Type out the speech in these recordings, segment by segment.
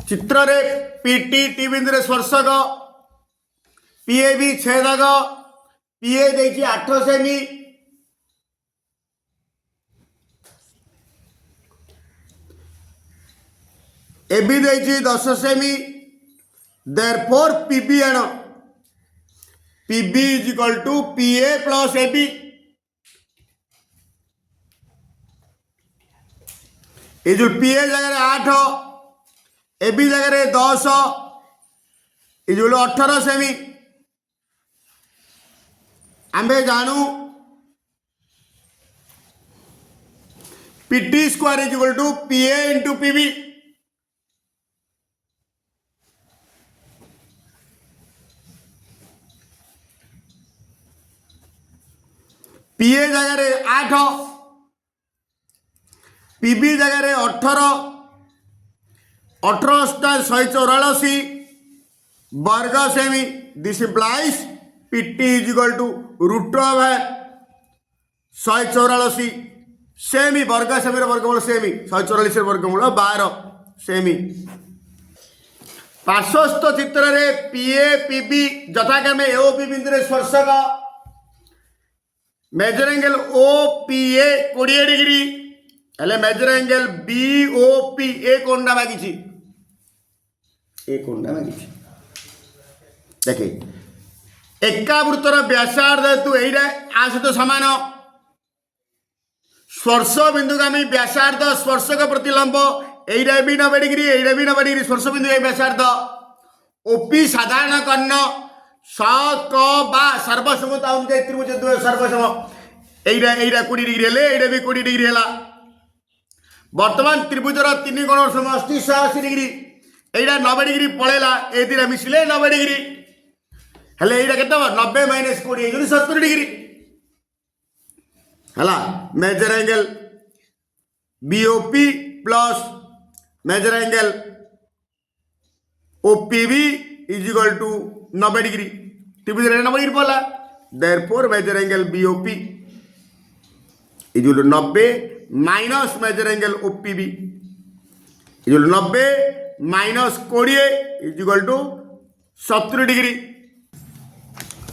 चित्र रे PT T बिंदु रे स्पर्शक पीए भी छेदक पीए देखिए 8 सेमी एबी देखिए 10 सेमी therefore PB and PB is equal to PA plus AB ये जो पीए जगह 8 एबी जगह 10 ये जो 18 सेमी आम्भे जानू PT square is equal to PA into PB PA जगह 8 पीबी जगह 18 184 वर्ग सेमी this implies PT is equal to root of 184 सेमी वर्ग सेमी वर्गमूल सेमी 144 वर्गमूल 12 सेमी पार्श्वस्थ चित्र रे पीए पीबी यथाक्रमे एओपी बिंदु रे स्पर्शक मेजर एंगल ओपीए 20 डिग्री हेले मेजर एंगल बीओपी ए कोणटा मागिछि ए कोणटा मागिछि देखे एका वृत्तर व्यासार्ध हेतु एइरा आ सहित समान स्पर्श बिंदुगामी व्यासार्ध स्पर्शक प्रतिलंब एइरा भी 90 डिग्री एइरा भी 90 डिग्री स्पर्श बिंदु व्यासार्ध ओपी साधारण कर्ण स क बा सर्वसमता अनुसार त्रिभुज द्वय सर्वसम एइरा 20 डिग्री हेले एइरा भी 20 डिग्री हैला वर्तमान त्रिभुजर 3 कोण समष्टि 180 डिग्री एइरा 90 डिग्री पळेला ए दिरा मिसिले 90 डिग्री हेले एइरा केते 90 माइनस 20 जो 70 डिग्री हला measure angle BOP plus measure angle OPB is equal to 90 degree त्रिभुज 90 डिग्री पड़ा therefore measure angle BOP is equal to 90 minus measure angle OPB is equal to 90 minus 20 is equal to 70 degree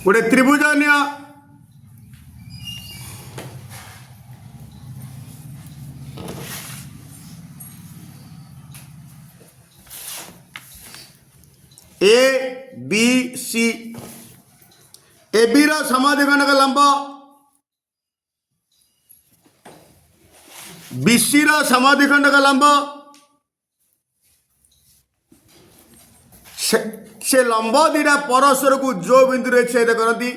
गोटे त्रिभुज निया A B C A B रो समाधिखंडक लंब BC रो समाधिखंडक लंब से लंब दीटा परस्पर को जो बिंदु रे छेद करती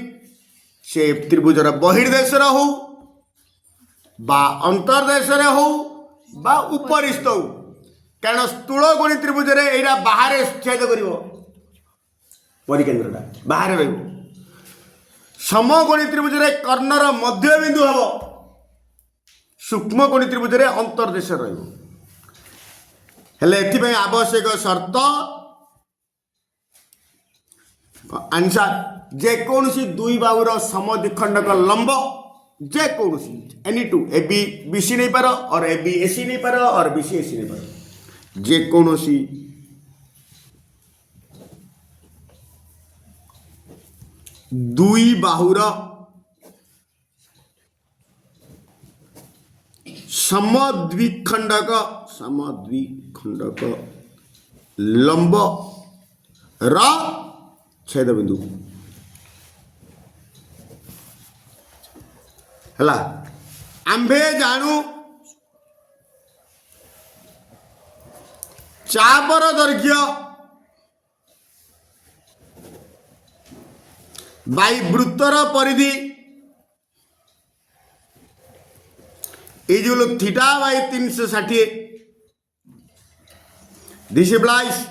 से त्रिभुजर बहिर्देश हो बा अंतर्देश हो बा उपरिस्थ हो कारण स्थूल कोणी त्रिभुज रे एइरा बाहर छेद करिवो परिकेंद्रटा बाहर रही समकोणी त्रिभुज रे कर्णर मध्य बिंदु हम सूक्ष्म कोणी त्रिभुज रे अंतर्देश हेले एथि आवश्यक शर्त आंसर जेकोसी दुई बाहुर समद्विखंडक लंब जेकोसी any two A B BC नहीं पार और ए बी एसी नहीं पार और बीसी एसी नहीं पार जेकोसी दुई बाहुर समद्विखंडक लंब र छेद बिंदु हला आंभे जानू चापर दैर्घ्य बाई वृत्तर परिधि ये जो थीटा बाई 360 दिस इम्प्लाइज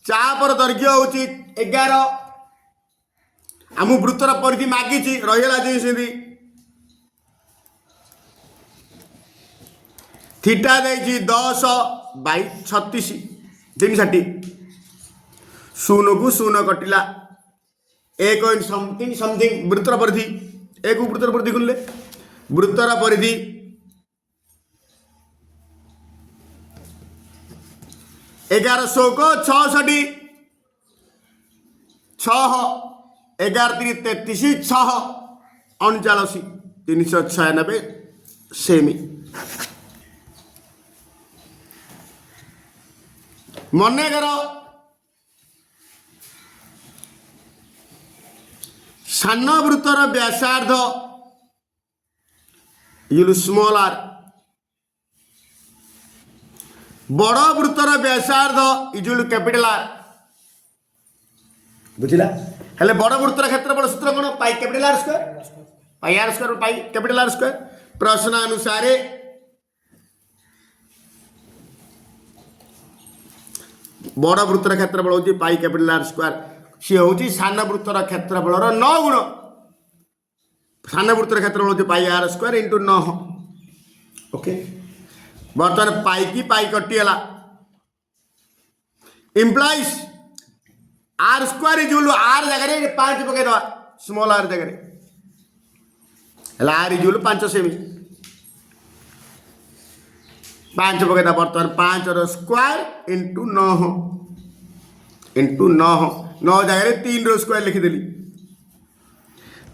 चापर दैर्घ्य होची 11 आम वृत्तर परिधि मागिची रहीला जी थीटा देची 10 बाई 36 360 शून्य को शून्य कटिला 1 समथिंग वृत्तर परिधि एक वृत्तर परिधि खुलले वृत्तर परिधि 1100 को 66 छः 11 33 6 39 396 सेमी। मनेकर सान वृत्तर व्यासार्ध स्मॉल आर, बड़ वृत्तर व्यासार्ध इजुल कैपिटल आर। बुझिला हेले बड़ वृत्तर क्षेत्रफल सूत्र कौन? Pi capital R square, pi are square pi capital R square. प्रश्न अनुसार बड़ वृत्तर क्षेत्रफल होची पाई कैपिटल आर स्क्वायर, सी होची सान वृत्तर क्षेत्रफल 9 गुण। सान वृत्तर क्षेत्रफल होची pi are square into 9। Okay बर्तमान पाई की पाई कटिगला, implies r square equal r जगह 5 पकईद स्मॉल आर जगह आर इजुल 5 सेमी 5 पकईद। बर्तमान 5 स्क्वायर इंटू 9 इंटू 9 जगह 3 स्क्वायर लिखिदेली।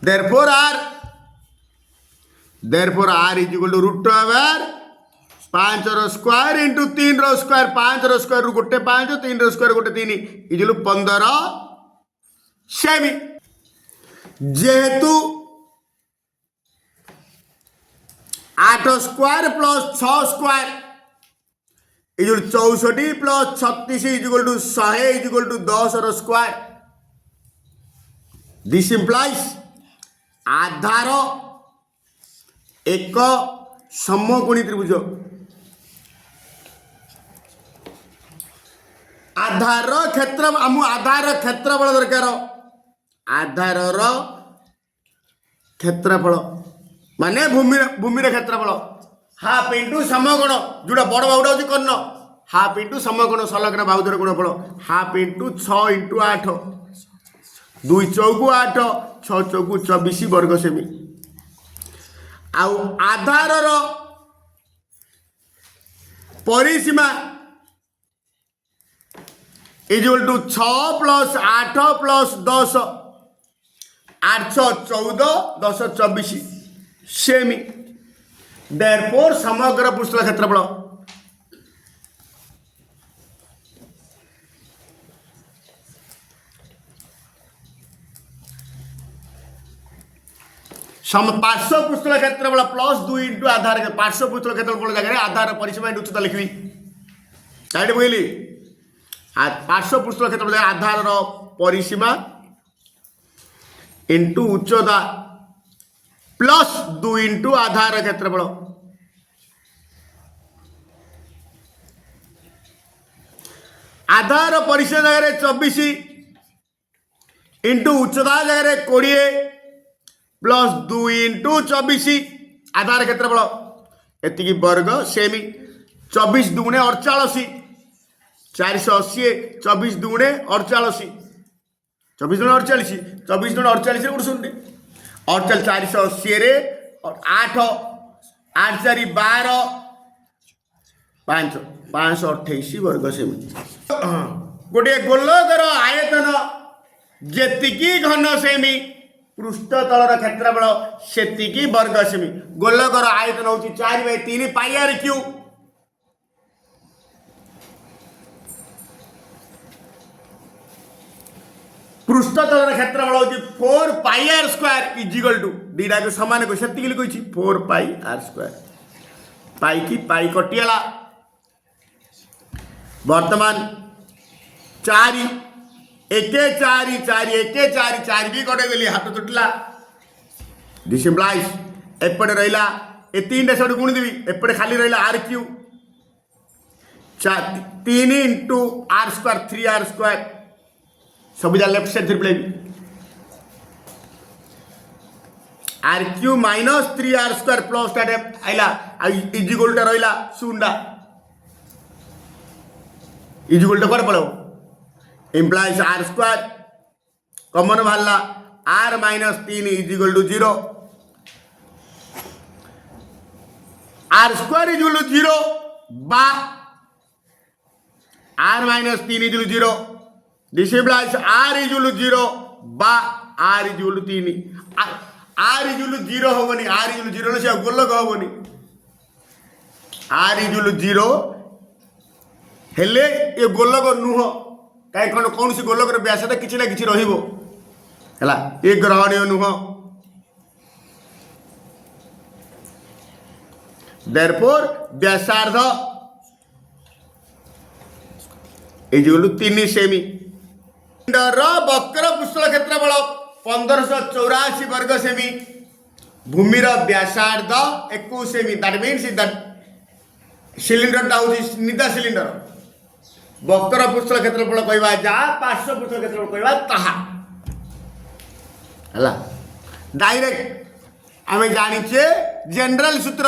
Therefore r is equal to root over 5 square into 3 square. 5 square रु गोटे 5 3 स्क्वायर गोटे 3 इजुल 15 सेमी। जेहेतु 8 square plus 6 square equal 64 plus 36 equal to 100 equal to 10 square. This implies आधार एक समकोणी त्रिभुज। आधार क्षेत्र आम आधार क्षेत्रफल दरकार। आधार क्षेत्रफल माने भूमिर क्षेत्रफल हाफ इंटू समकोण जोड़ा बड़ बाहुटा हूँ कर्ण हाफ इंटू समकोण संलग्न बाहुधर गुणफल हाफ इंटू 6 इंटू 8 2 चौकु 8 6 चौकु 24 वर्ग सेमी। आउ आधार परिसीमा इजुअल टू 6 प्लस 8 प्लस 10 8 6 14 10 24 सेमी। देयरफॉर समग्र पृष्ठ क्षेत्रफल पार्श्व पृष्ठ क्षेत्रफल प्लस 2 इंटू आधार पार्श्व पृष्ठ क्षेत्रफल जगह आधार परिसीमा इंटू उच्चता लिखी कहीं बुझली। पार्श्व पृष्ठ क्षेत्रफल आधार परिसीमा इंटू उच्चता प्लस 2 इंटू आधार क्षेत्रफल। आधार परिसीमा जगह 24 इंटू उच्चता जगह 20 प्लस 2 इंटू 24 आधार क्षेत्रफल एति वर्ग सेमी। 24 दुगुणे 48 480 24 दुगुणे 48 24 दुगुणे 48 24 दुगुणे 48 गोटे शून्य 48 480 रे 8 8 4 12 5 528 वर्ग सेमी। गोटे गोलकर आयतन जेतिकी घन सेमी पृष्ठ तलर क्षेत्रफल सेतिकी वर्ग सेमी। गोलकर आयतन होची 4/3 पाई आर क्यू। पृष्ठ तलर क्षेत्रफल होची 4 pi are square is equal to theta को समान को सेतिकी लिखिछि 4 पाई आर स्क्वायर। पाई की पाई कटिगला। वर्तमान 4 1 4 4 1 4 4 भी कटे गली हाथ तुटला। दिस इम्प्लाइज एपटे रहिला ए 3 टा सब गुण देबी एपटे खाली रहिला R Q 3 into R square 3 R square सब जा left side reply R Q minus 3 R square plus टा आइला इज इक्वल टू रहिला शून्य इज इक्वल टू कर पड़ो इम्प्लाइज आर स्क्वायर कॉमन बाहरला r minus 3 is equal to 0 r square is equal to 0 बा r minus 3 is equal to 0. This implies r is equal to 0 বা r is equal to 3. r is equal to 0 হবনি, r is equal to 0 হলে সে গোলক হবনি। r is equal to 0 ହେଲେ ଏ ଗୋଲକ ନୁହଁ, କାହିଁ କ'ଣ କୌଣସି ଗୋଲକର ବ୍ୟାସଟା କିଛି ନା କିଛି ରହିବ ହେଲା, ଏ ଗ୍ରହଣୀୟ ନୁହଁ। therefore ବ୍ୟାସାର୍ଦ୍ଧ is equal to 3 ସେମି। ସିଲିଣ୍ଡରର ବକ୍ର ପୃଷ୍ଠ କ୍ଷେତ୍ରଫଳ 1584 ବର୍ଗ ସେମି, ଭୂମିର ବ୍ୟାସାର୍ଦ୍ଧ 21 ସେମି। ଦ୍ୟାଟ୍ ମିନ୍ସ ଦ୍ୟାଟ୍ ସିଲିଣ୍ଡରଟା ହେଉଛି ନିଦା ସିଲିଣ୍ଡର। ବକ୍ର ପୃଷ୍ଠ କ୍ଷେତ୍ରଫଳ କହିବା ଯାହା, ପାର୍ଶ୍ୱ ପୃଷ୍ଠ କ୍ଷେତ୍ରଫଳ କହିବା ତାହା ହେଲା। ଡାଇରେକ୍ଟ ଆମେ ଜାଣିଛେ ଜେନେରାଲ ସୂତ୍ର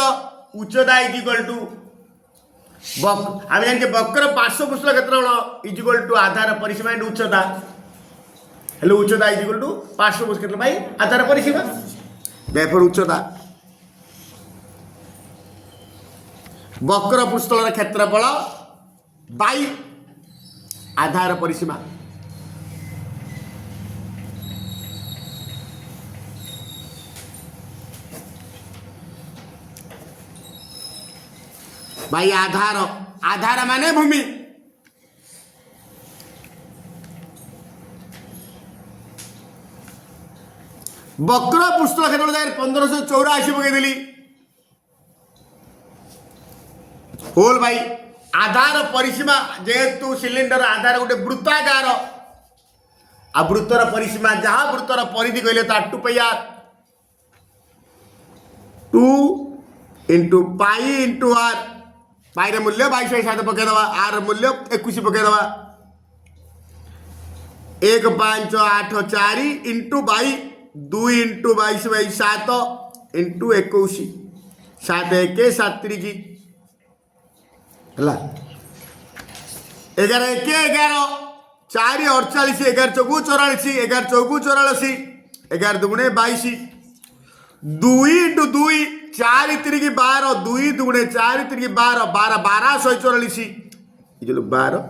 ଉଚ୍ଚତା ଇଜ ଇକ୍ୱାଲ ଟୁ ଆମେ ଜାଣିଛେ ବକ୍ର ପାର୍ଶ୍ୱ ପୃଷ୍ଠ କ୍ଷେତ୍ରଫଳ ଇଜ ଇକ୍ୱାଲ ଟୁ ଆଧାର ପରିସୀମା ଇଣ୍ଟୁ ଉଚ୍ଚତା, ହେଲେ ଉଚ୍ଚତା ଇଜ ଇକ୍ୱାଲ ଟୁ ପାର୍ଶ୍ୱ ପୃଷ୍ଠ କ୍ଷେତ୍ରଫଳ ବାଇ ଆଧାର ପରିସୀମା। therefore ଉଚ୍ଚତା ବକ୍ର ପୃଷ୍ଠର କ୍ଷେତ୍ରଫଳ ବାଇ ଆଧାର ପରିସୀମା। ବାଇ ଆଧାର, ଆଧାର ମାନେ ଭୂମି। ବକ୍ର ପୃଷ୍ଠ କ୍ଷେତ୍ରଫଳ ଜାଗାରେ 1584 ପକେଇଦେଲି होल भाई आधार परिसीमा जेहेतु सिलिंडर आधार गोटे वृत्ताकार आ वृत्तर परिसीमा जहाँ वृत्तर परिधि कहले ता 2 pi r 2 into pi into r pi रे मूल्य 22/7 पकई दवा आर मूल्य 21 पकई दवा 1584 into by 2 into 22/7 into 21 7 1 7 3 11 1 11 4 48 11 चौकू 84 11 चौकू 84 11 दुगुणे 22 2 into 2 4 3 12 2 दुगुणे 4 3 12 12 12 144 ये जो 12